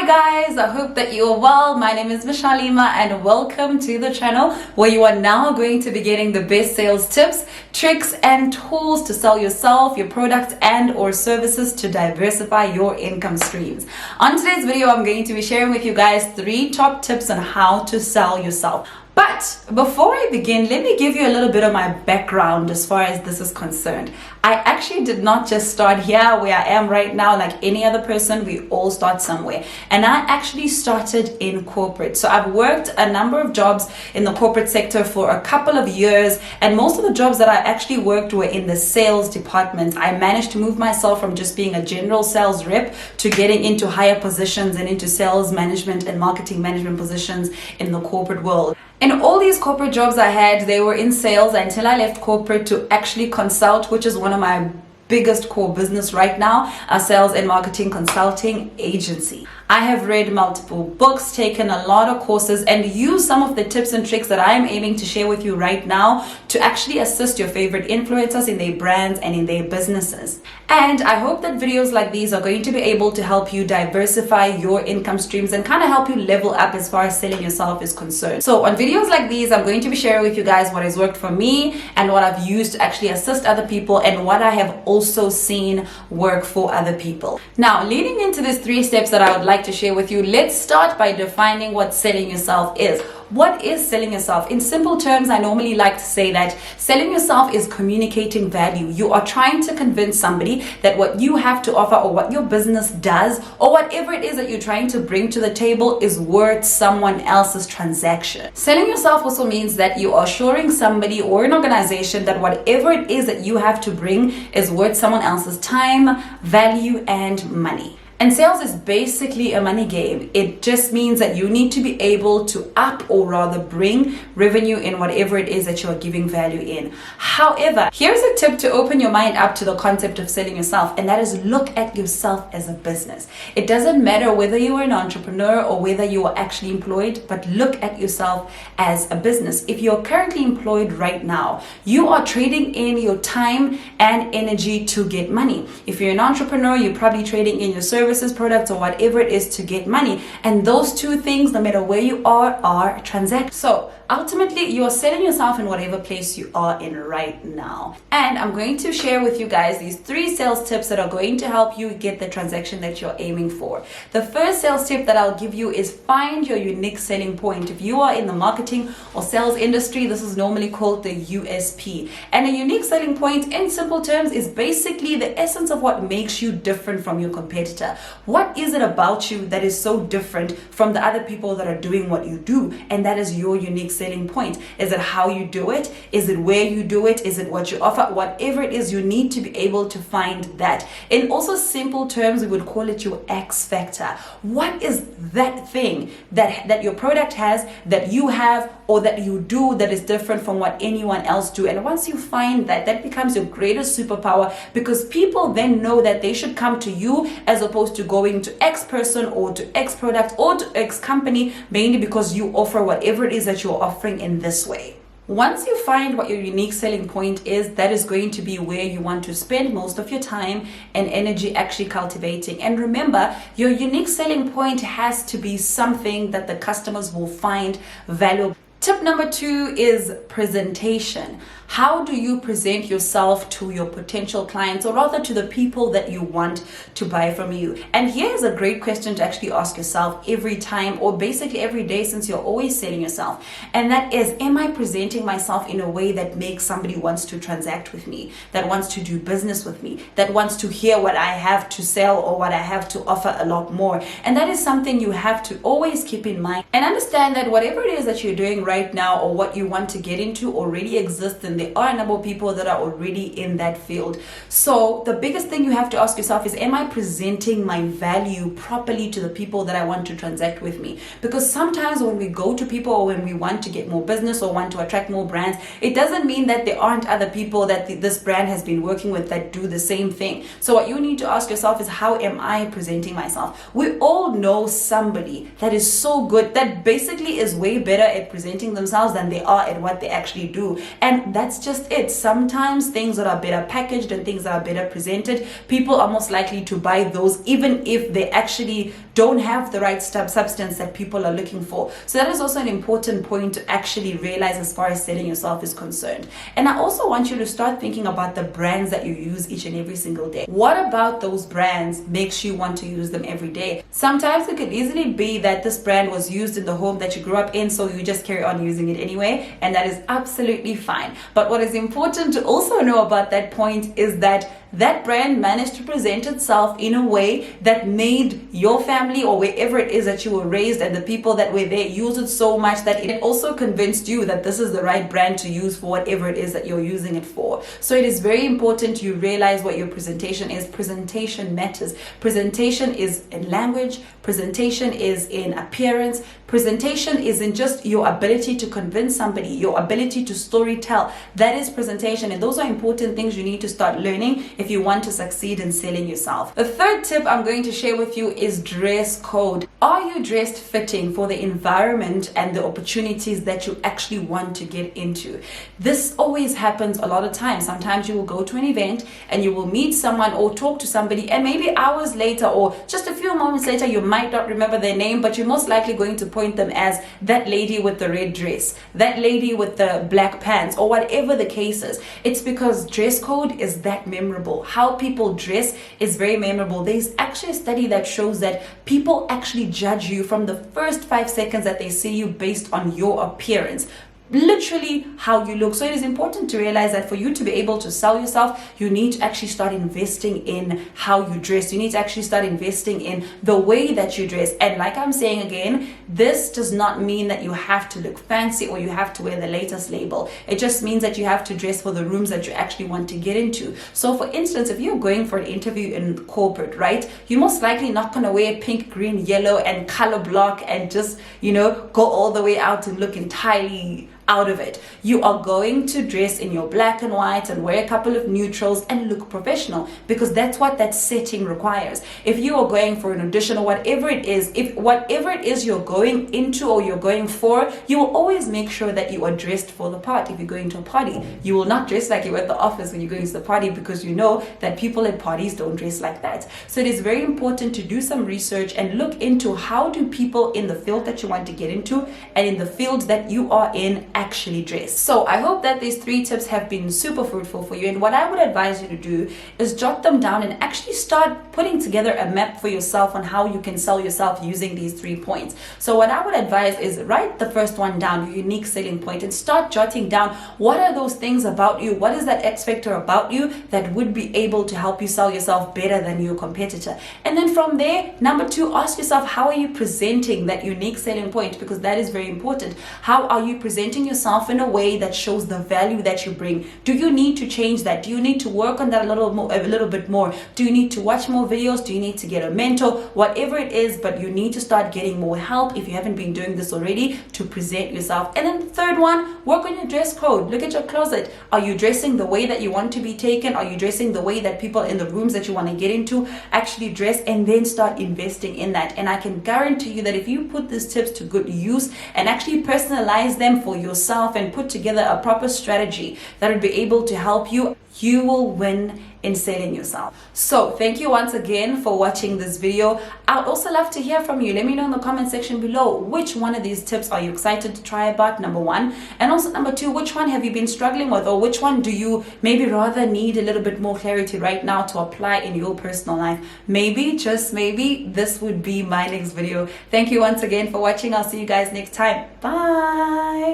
Hi guys, I hope that you are well. My name is Mishalima and welcome to the channel where you are now going to be getting the best sales tips, tricks and tools to sell yourself, your products and or services to diversify your income streams. On today's video, I'm going to be sharing with you guys 3 top tips on how to sell yourself. But before I begin, let me give you a little bit of my background as far as this is concerned. I actually did not just start here where I am right now like any other person. We all start somewhere. And I actually started in corporate. So I've worked a number of jobs in the corporate sector for a couple of years. And most of the jobs that I actually worked were in the sales department. I managed to move myself from just being a general sales rep to getting into higher positions and into sales management and marketing management positions in the corporate world. In all these corporate jobs I had, they were in sales until I left corporate to actually consult, which is one of my biggest core business right now, a sales and marketing consulting agency. I have read multiple books, taken a lot of courses, and used some of the tips and tricks that I am aiming to share with you right now to actually assist your favorite influencers in their brands and in their businesses. And I hope that videos like these are going to be able to help you diversify your income streams and kind of help you level up as far as selling yourself is concerned. So on videos like these, I'm going to be sharing with you guys what has worked for me and what I've used to actually assist other people and what I have also seen work for other people. Now, leading into these 3 steps that I would like to share with you, let's start by defining what selling yourself is. What is selling yourself? In simple terms, I normally like to say that selling yourself is communicating value. You are trying to convince somebody that what you have to offer or what your business does or whatever it is that you're trying to bring to the table is worth someone else's transaction. Selling yourself also means that you are assuring somebody or an organization that whatever it is that you have to bring is worth someone else's time, value, and money. And sales is basically a money game. It just means that you need to be able to up or rather bring revenue in whatever it is that you are giving value in. However, here's a tip to open your mind up to the concept of selling yourself, and that is look at yourself as a business. It doesn't matter whether you are an entrepreneur or whether you are actually employed, but look at yourself as a business. If you're currently employed right now, you are trading in your time and energy to get money. If you're an entrepreneur, you're probably trading in your services, products, or whatever it is to get money. And those 2 things, no matter where you are transact. So ultimately, you are selling yourself in whatever place you are in right now. And I'm going to share with you guys these 3 sales tips that are going to help you get the transaction that you're aiming for. The first sales tip that I'll give you is find your unique selling point. If you are in the marketing or sales industry, this is normally called the USP. And a unique selling point, in simple terms, is basically the essence of what makes you different from your competitor. What is it about you that is so different from the other people that are doing what you do? And that is your unique selling point. Is it how you do it? Is it where you do it? Is it what you offer? Whatever it is, you need to be able to find that. In also simple terms, we would call it your X factor. What is that thing that your product has, that you have, or that you do that is different from what anyone else do? And once you find that, that becomes your greatest superpower, because people then know that they should come to you as opposed to going to X person or to X product or to X company, mainly because you offer whatever it is that you're offering in this way. Once you find what your unique selling point is, that is going to be where you want to spend most of your time and energy actually cultivating. And remember, your unique selling point has to be something that the customers will find valuable. Tip number 2 is presentation. How do you present yourself to your potential clients, or rather to the people that you want to buy from you? And here's a great question to actually ask yourself every time, or basically every day, since you're always selling yourself. And that is, am I presenting myself in a way that makes somebody wants to transact with me, that wants to do business with me, that wants to hear what I have to sell or what I have to offer a lot more? And that is something you have to always keep in mind and understand that whatever it is that you're doing right now or what you want to get into already exists, and there are a number of people that are already in that field. So the biggest thing you have to ask yourself is, am I presenting my value properly to the people that I want to transact with me? Because sometimes when we go to people or when we want to get more business or want to attract more brands, it doesn't mean that there aren't other people that this brand has been working with that do the same thing. So what you need to ask yourself is, how am I presenting myself? We all know somebody that is so good, that basically is way better at presenting themselves than they are at what they actually do. And that's just it. Sometimes things that are better packaged and things that are better presented, people are most likely to buy those, even if they actually don't have the right substance that people are looking for. So that is also an important point to actually realize as far as selling yourself is concerned. And I also want you to start thinking about the brands that you use each and every single day. What about those brands makes you want to use them every day? Sometimes it could easily be that this brand was used in the home that you grew up in, so you just carry on using it anyway, and that is absolutely fine. But what is important to also know about that point is that that brand managed to present itself in a way that made your family or wherever it is that you were raised and the people that were there use it so much that it also convinced you that this is the right brand to use for whatever it is that you're using it for. So it is very important you realize what your presentation is. Presentation matters. Presentation is in language, presentation is in appearance, presentation is in just your ability to convince somebody, your ability to story tell. That is presentation, and those are important things you need to start learning if you want to succeed in selling yourself. The third tip I'm going to share with you is dress code. Are you dressed fitting for the environment and the opportunities that you actually want to get into? This always happens a lot of times. Sometimes you will go to an event and you will meet someone or talk to somebody, and maybe hours later or just a few moments later you might not remember their name, but you're most likely going to point them as that lady with the red dress, that lady with the black pants, or whatever the case is. It's because dress code is that memorable. How people dress is very memorable. There's actually a study that shows that people actually judge you from the first 5 seconds that they see you based on your appearance. Literally how you look. So it is important to realize that for you to be able to sell yourself, you need to actually start investing in how you dress. You need to actually start investing in the way that you dress. And like I'm saying again, this does not mean that you have to look fancy or you have to wear the latest label. It just means that you have to dress for the rooms that you actually want to get into. So for instance, if you're going for an interview in corporate, right, you're most likely not going to wear pink, green, yellow and color block and just, go all the way out and look entirely out of it. You are going to dress in your black and white and wear a couple of neutrals and look professional, because that's what that setting requires. If you are going for an audition or whatever it is, if whatever it is you're going into or you're going for, you will always make sure that you are dressed for the part. If you're going to a party, you will not dress like you're at the office when you're going to the party, because you know that people at parties don't dress like that. So it is very important to do some research and look into how do people in the field that you want to get into and in the field that you are in actually dress. So I hope that these 3 tips have been super fruitful for you, and what I would advise you to do is jot them down and actually start putting together a map for yourself on how you can sell yourself using these 3 points. So what I would advise is write the first one down, your unique selling point, and start jotting down what are those things about you, what is that X factor about you that would be able to help you sell yourself better than your competitor. And then from there, number 2, ask yourself, how are you presenting that unique selling point, because that is very important. How are you presenting yourself in a way that shows the value that you bring? Do you need to change that? Do you need to work on that a little bit more? Do you need to watch more videos? Do you need to get a mentor? Whatever it is, but you need to start getting more help if you haven't been doing this already to present yourself. And then the third one, work on your dress code. Look at your closet. Are you dressing the way that you want to be taken? Are you dressing the way that people in the rooms that you want to get into actually dress? And then start investing in that. And I can guarantee you that if you put these tips to good use and actually personalize them for yourself and put together a proper strategy that would be able to help you, you will win in selling yourself. So thank you once again for watching this video. I'd also love to hear from you. Let me know in the comment section below, which one of these tips are you excited to try about, number 1, and also number 2, which one have you been struggling with, or which one do you maybe rather need a little bit more clarity right now to apply in your personal life? Maybe, just maybe, this would be my next video. Thank you once again for watching. I'll see you guys next time. Bye.